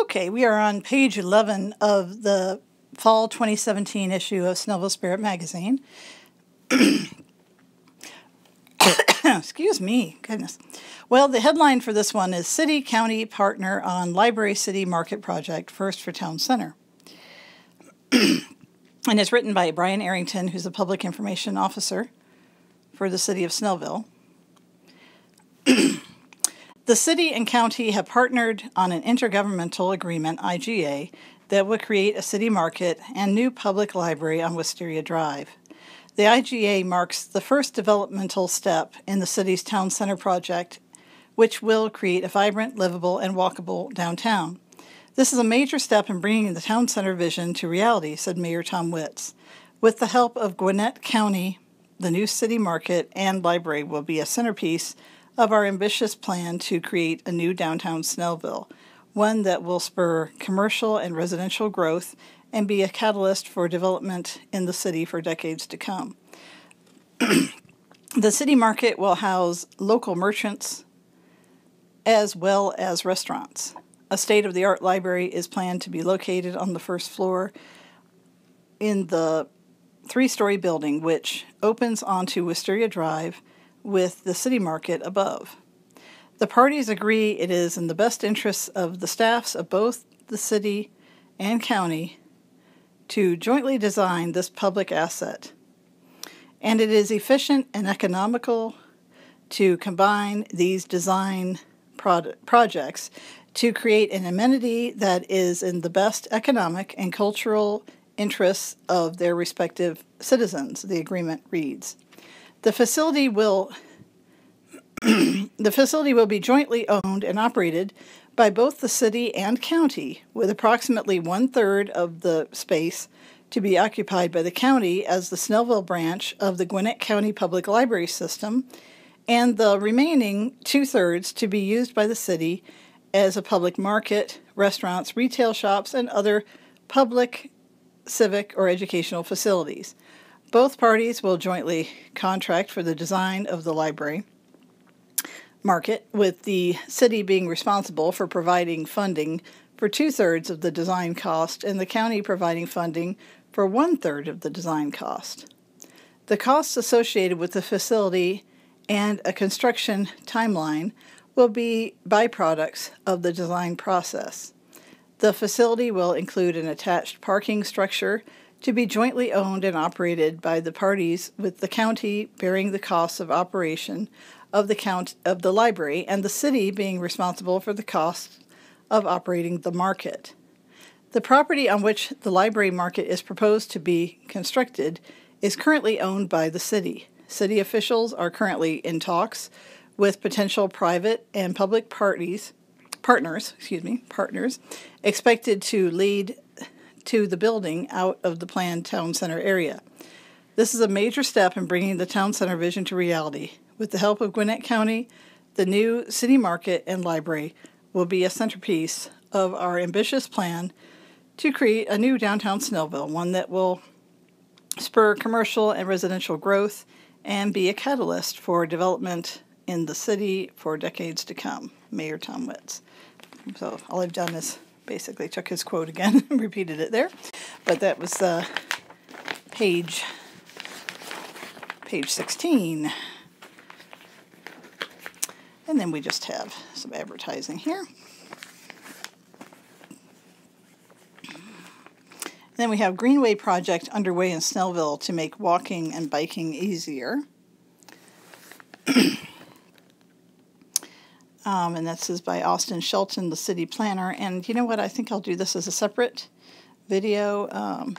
Okay, we are on page 11 of the fall 2017 issue of Snellville Spirit magazine. Excuse me, goodness. Well, the headline for this one is City County Partner on Library City Market Project, First for Town Center. And it's written by Brian Arrington, who's a public information officer for the city of Snellville. The city and county have partnered on an intergovernmental agreement, IGA, that will create a city market and new public library on Wisteria Drive. The IGA marks the first developmental step in the city's town center project, which will create a vibrant, livable, and walkable downtown. This is a major step in bringing the town center vision to reality, said Mayor Tom Witz. With the help of Gwinnett County, the new city market and library will be a centerpiece of our ambitious plan to create a new downtown Snellville, one that will spur commercial and residential growth and be a catalyst for development in the city for decades to come. The city market will house local merchants as well as restaurants. A state-of-the-art library is planned to be located on the first floor in the three-story building, which opens onto Wisteria Drive with the city market above. The parties agree it is in the best interests of the staffs of both the city and county to jointly design this public asset. And it is efficient and economical to combine these design projects to create an amenity that is in the best economic and cultural interests of their respective citizens, the agreement reads. The facility will be jointly owned and operated by both the city and county, with approximately 1/3 of the space to be occupied by the county as the Snellville branch of the Gwinnett County Public Library System, and the remaining 2/3 to be used by the city as a public market, restaurants, retail shops, and other public, civic, or educational facilities. Both parties will jointly contract for the design of the library market, with the city being responsible for providing funding for 2/3 of the design cost and the county providing funding for 1/3 of the design cost. The costs associated with the facility and a construction timeline will be byproducts of the design process. The facility will include an attached parking structure to be jointly owned and operated by the parties, with the county bearing the costs of operation of the library and the city being responsible for the cost of operating the market. The property on which the library market is proposed to be constructed is currently owned by the city. City officials are currently in talks with potential private and public partners, expected to lead to the building out of the planned town center area. This is a major step in bringing the town center vision to reality. With the help of Gwinnett County, the new city market and library will be a centerpiece of our ambitious plan to create a new downtown Snellville, one that will spur commercial and residential growth and be a catalyst for development in the city for decades to come. Mayor Tom Witz. So all I've done is basically took his quote again and repeated it there. But that was page 16. And then we just have some advertising here. Then we have Greenway project underway in Snellville to make walking and biking easier. And this is by Austin Shelton, the city planner. And you know what? I think I'll do this as a separate video,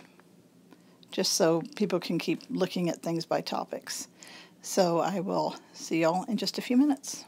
just so people can keep looking at things by topics. So I will see y'all in just a few minutes.